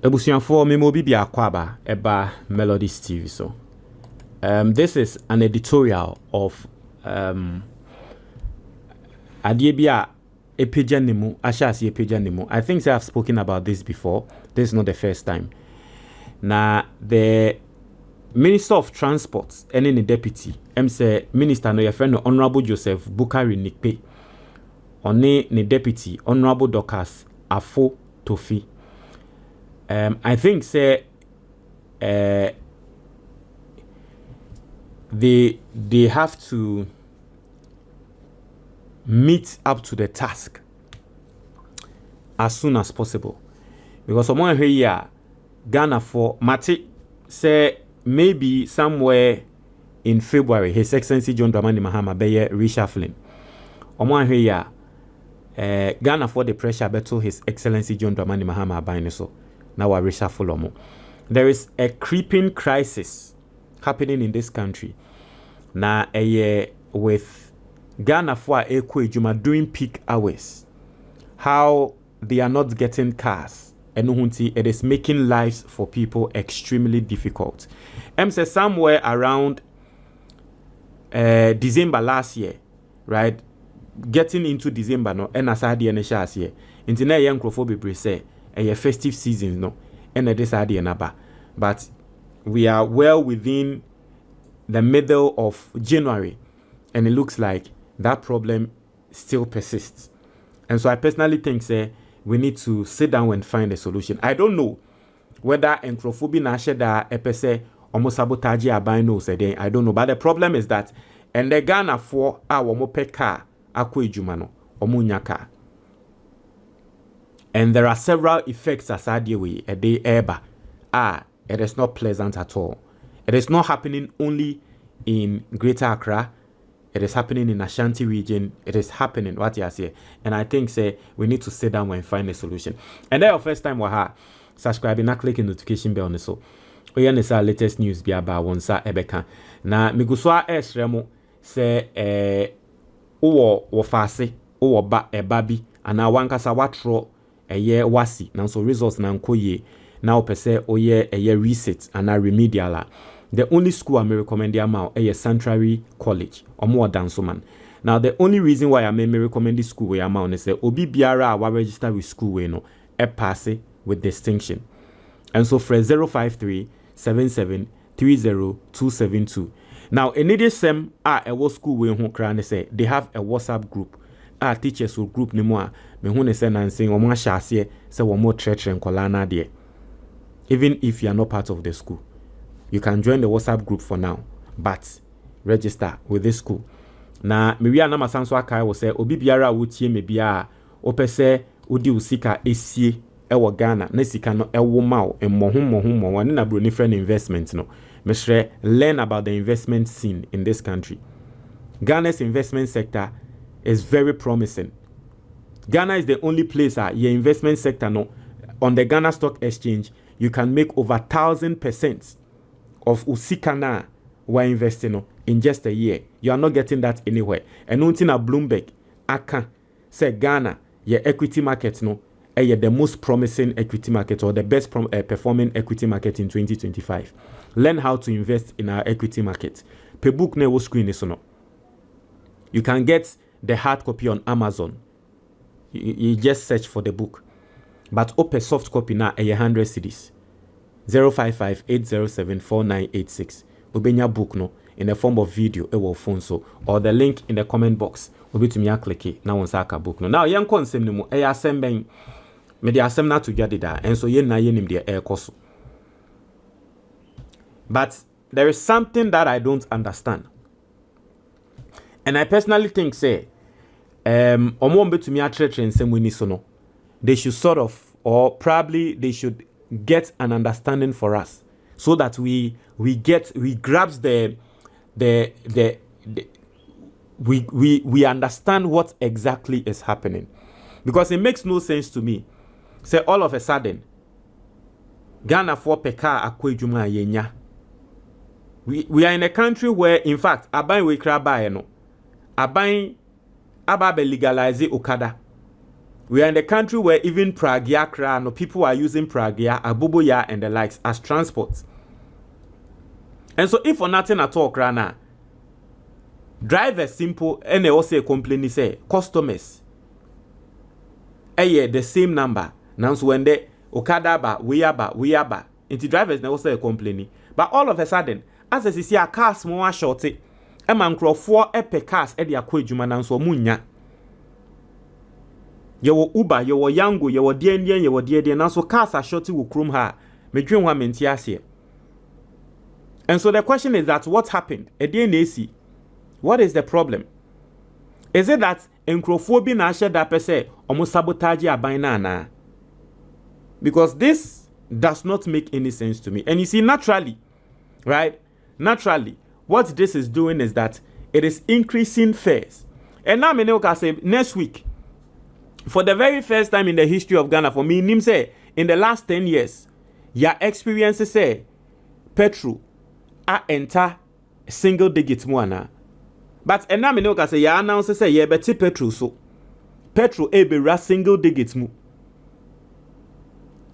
Ebusianfo memo bibia kwaba eba Melodies TV so. This is an editorial of Adiebia epeja nimu ashasi epeja nimu. I think I have spoken about this before. This is not the first time. Now the Minister of Transport and the deputy say Minister no your friend Honorable Joseph Bukari Nikpe one the deputy Honorable Dorcas Afo Tofi. I think say they have to meet up to the task as soon as possible, because someone here Ghana for Mati say maybe somewhere in February His Excellency John Dramani Mahama be reshuffling. Someone here Ghana for the pressure battle His Excellency John Dramani Mahama buying so. Now I reshuffle omo. There is a creeping crisis happening in this country. Now with Ghana for Juma during peak hours. How they are not getting cars. And it is making lives for people extremely difficult. Say somewhere around December last year, right? Getting into December no, and asadi and shas here. Internet young crofobia say a festive season no, and this idea naba. But we are well within the middle of January, and it looks like that problem still persists. And so I personally think say we need to sit down and find a solution. I don't know whether entrophobia na sheda epese almost sabotage abino say I don't know, but the problem is that and the Ghana for our mo peka akwe jumano omunyaka. And there are several effects as a day eba. It is not pleasant at all. It is not happening only in Greater Accra. It is happening in Ashanti region. It is happening what you say. And I think say we need to sit down and find a solution. And then your first time waha subscribe and click the notification bell on so. We are our latest news be about one sa ebeka. Na miguswa esremo se wo fase wo ba ebabi ana wankasa watro eye wasi na so results na nkoye na opese oye eye reset ana remedial. The only school I may recommend you is Sanctuary College or more Dansoman. Now the only reason why I may recommend this school where is say obi biara wa register with school we no e pass with distinction. And so for 053 77 30272. Now in this same a school we who cran say they have a WhatsApp group. Teachers will group ni mo me hu ne say nansing o mo ahye say wo mo tretre nkola na de. Even if you are not part of the school, you can join the WhatsApp group for now, but register with this school. Na me wi anama sanso akai wo say obi biara wo tie me bia o pese odi usika esie e wo Ghana na sika no e wo ma o emmohommohommo wane na bro ni friend investment no. Me share learn about the investment scene in this country. Ghana's investment sector is very promising. Ghana is the only place your investment sector no on the Ghana Stock Exchange you can make over 1,000% of usikana we're investing in just a year. You are not getting that anywhere. And until na Bloomberg aka say Ghana your equity market no the most promising equity market or the best performing equity market in 2025. Learn how to invest in our equity market. Per book never screen is no. You can get the hard copy on Amazon. You just search for the book. But open soft copy now 100 CDs. 055 807 4986. Obenya book no in the form of video phone so or the link in the comment box. Obi to me click it now on saka book no. Now young consem no mo asem ben me the asem na to get that and so yen na yen the air course. But there is something that I don't understand. And I personally think say omo mbe to me atretre nsem we ni so no. They should sort of, or probably they should get an understanding for us, so that we grasp we understand what exactly is happening, because it makes no sense to me. Say all of a sudden, Ghana for peka akwejuma yenya. We are in a country where, in fact, abai we kraba no, abai ababe legalize Okada. We are in the country where even Pragia, no people are using Pragia, Abuboya, and the likes as transport. And so, if for nothing at all, Krana, drivers simple, and they also complain, say customers. The same number. Now, so when they Okadaba, we aba, into drivers they also complaining. But all of a sudden, as I see a cars more shorty, a man crow 4 epic cars at the aquajuma and so munya. You Uber, you were Yango, you were DND, you were DND, and so cars are shorty will chrome her. Me dream one mentias. And so the question is that what happened? A DNAC. What is the problem? Is it that encrophobia na share that per se almost sabotage abanana? Because this does not make any sense to me. And you see, naturally, right? Naturally, what this is doing is that it is increasing fares. And now I can say next week, for the very first time in the history of Ghana, for me, Nim say in the last 10 years, your experiences say petrol enter single digit moana. But and now I can say ya announce say yeah better petrol so petrol be single digit mu.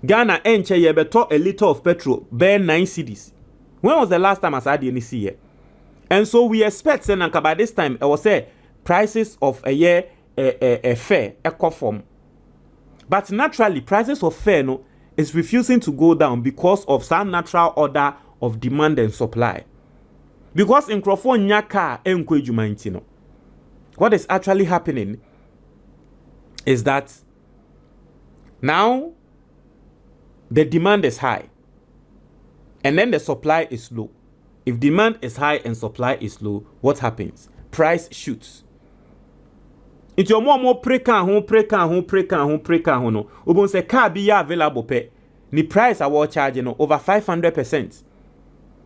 Ghana enche ye beto a liter of petrol bear 9 cedis. When was the last time I saw the NC here? And so we expect say by this time I will say prices of a year a fare a conform. But naturally prices of fare no is refusing to go down because of some natural order of demand and supply. Because in Crawford nyaka no. What is actually happening is that now the demand is high and then the supply is low. If demand is high and supply is low, what happens? Price shoots. It's your more preka no. Ubon se car be available pe. The price I was charging over 500%.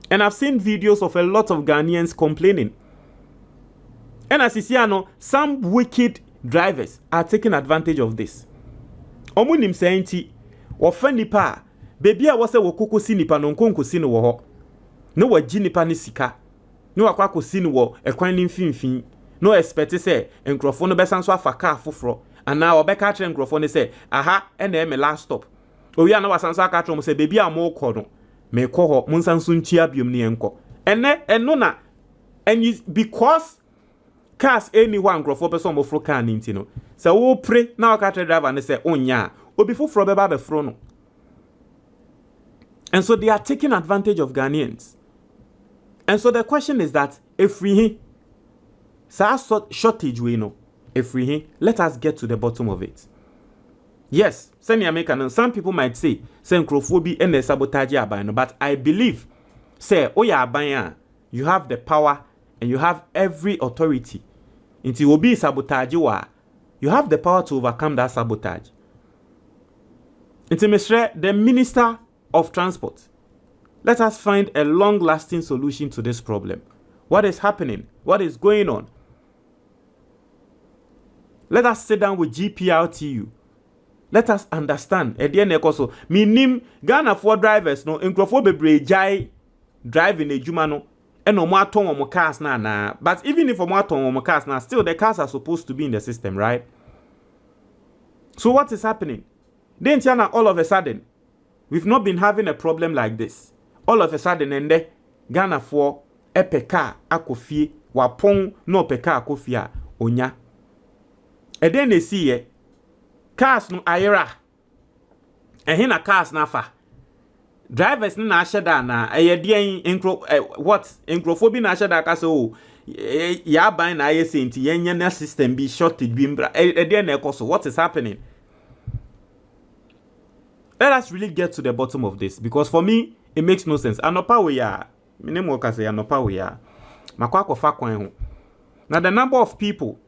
And I've seen videos of a lot of Ghanaians complaining. And as you see, some wicked drivers are taking advantage of this. Omunim saying offend nipa baby a wose wokoko si nipa no nkonko si no wo ho no wagi nipa ne sika no wakwako si no wo ekwan ni mfimfin no expect say enkrofo no besan so afa car foforo ana obeka tre enkrofo ne say aha ena me last stop owi ana wasan so aka tro mo say baby a mo kọ no me kọ ho mo nsan so ntia biom ne enko eno na and because cars anyone enkrofo person mo fro car ni ntino say wo pre na aka tre driver ne say onya obi foforo beba be fro no. And so they are taking advantage of Ghanaians. And so the question is that if we shortage we know, if we let us get to the bottom of it. Yes, some people might say xenophobia and the sabotage abano, but I believe say abaya, you have the power and you have every authority. Until will be sabotage you have the power to overcome that sabotage. Until the Minister of Transport, let us find a long-lasting solution to this problem. What is happening? What is going on? Let us sit down with GPRTU. Let us understand. Also, minim Ghana for drivers no enkrofo bebre jai driving a jumano and no more ton cars na. But even if more ton cars na, still the cars are supposed to be in the system, right? So what is happening? Then all of a sudden, we've not been having a problem like this. All of a sudden, and Ghana for epeka akofie wapong no peka akofia onya. And then they see cars no ayera. And hina cars na fa. Drivers na ashada na ayedien what encrophobia na ashada ka so ya ban na ayese nti yenye na system be shortage bi mbra. And then ekoso what is happening? Let us really get to the bottom of this, because for me it makes no sense. Anopa we are minimum worker say anopa we are makwako fa kwan ho. Now the number of people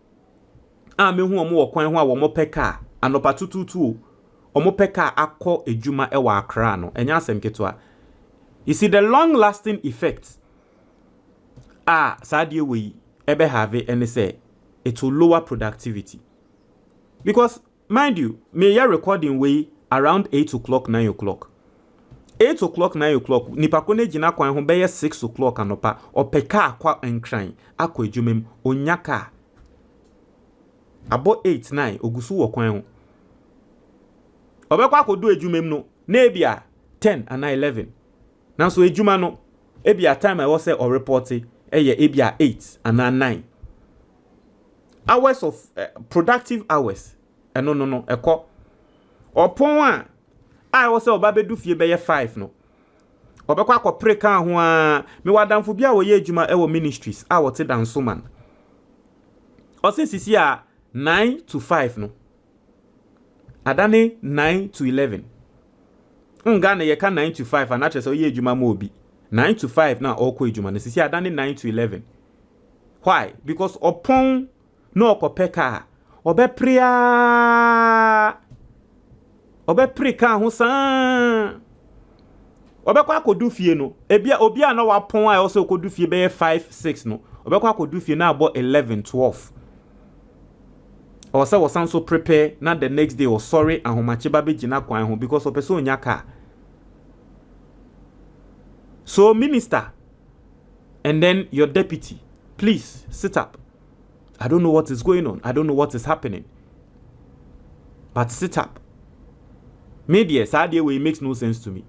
me hu omo kwan ho a wo mo peka anopa 222 omo peka akọ ejuma ewa Accra no enya asem ketua. You see the long lasting effects sadie we ebe have and say it will lower productivity, because mind you me ya recording we around 8 o'clock, 9 o'clock. 8 o'clock, 9 o'clock, nipa kone jina kwa ho beye 6 o'clock anopa, opeka akwa enkran, akwa ejumem, onyaka. Abo 8, 9, ogusu wo kwan ho. obekwa akodu ejumem no na ebia 10 and 11 now so ejuma no ebia time I was say or reporting ebia 8 and 9 hours of productive hours no eko opon I was say obabedu fie be 5 no obekwa akopre kan ho a me wadamfo bia wo ye ejuma ewo ministries a wote danso man o se sisi a 9 to 5 no adane 9 to 11 nga na ye ka 9 to 5 and actually so ye ejuma ma obi 9 to 5 na okọ ejuma na sisi adane 9 to 11 why because opon no okopeka obepre kan ho san obekwa akodu fie no ebia obi a na wapon a also akodu fie be 5 6 no obekwa akodu fie na abo 11 12 or say was so prepare na the next day or sorry ahomache ba begina kwan ho because o person onya ka so minister and then your deputy please sit up. I don't know what is going on, I don't know what is happening, but sit up. Maybe sad way it makes no sense to me.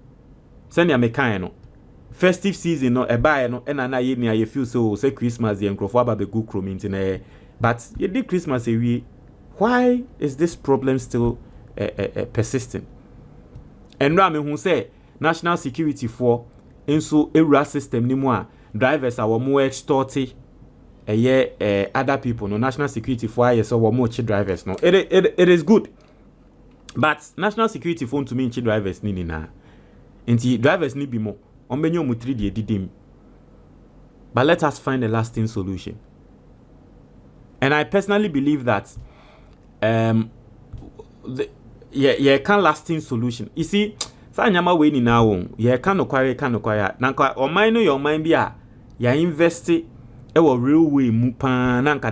Send ya mekan no festive season no buy no and na ye near you feel so say Christmas the encrofo aba be go chrome into but you did Christmas we why is this problem still persisting? And now me who say national security for inso ewura system ni mu a drivers are more extorted other people no national security for I so more drivers no it is good, but national security phone to me drivers ni na nti drivers ni bi mo ombenyo mu 3 de didim. But let us find a lasting solution. And I personally believe that can lasting solution. You see, sa nyama we ni na won can acquire nanka o mind no your mind bia ya invest e wo railway mu pa nanka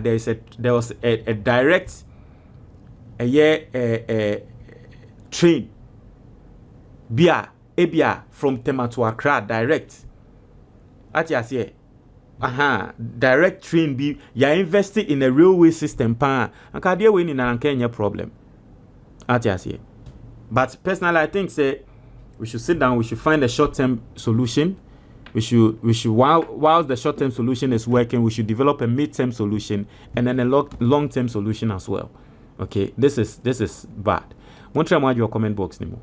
there was a direct train bia from Tema to Accra direct at ya say direct train be ya invested in a railway system pa anka dey we ni na Kenya problem at ya say. But personally I think say we should sit down, we should find a short-term solution. We should while the short-term solution is working, we should develop a mid-term solution and then a long-term solution as well. Okay, this is bad. Won't try your comment box anymore.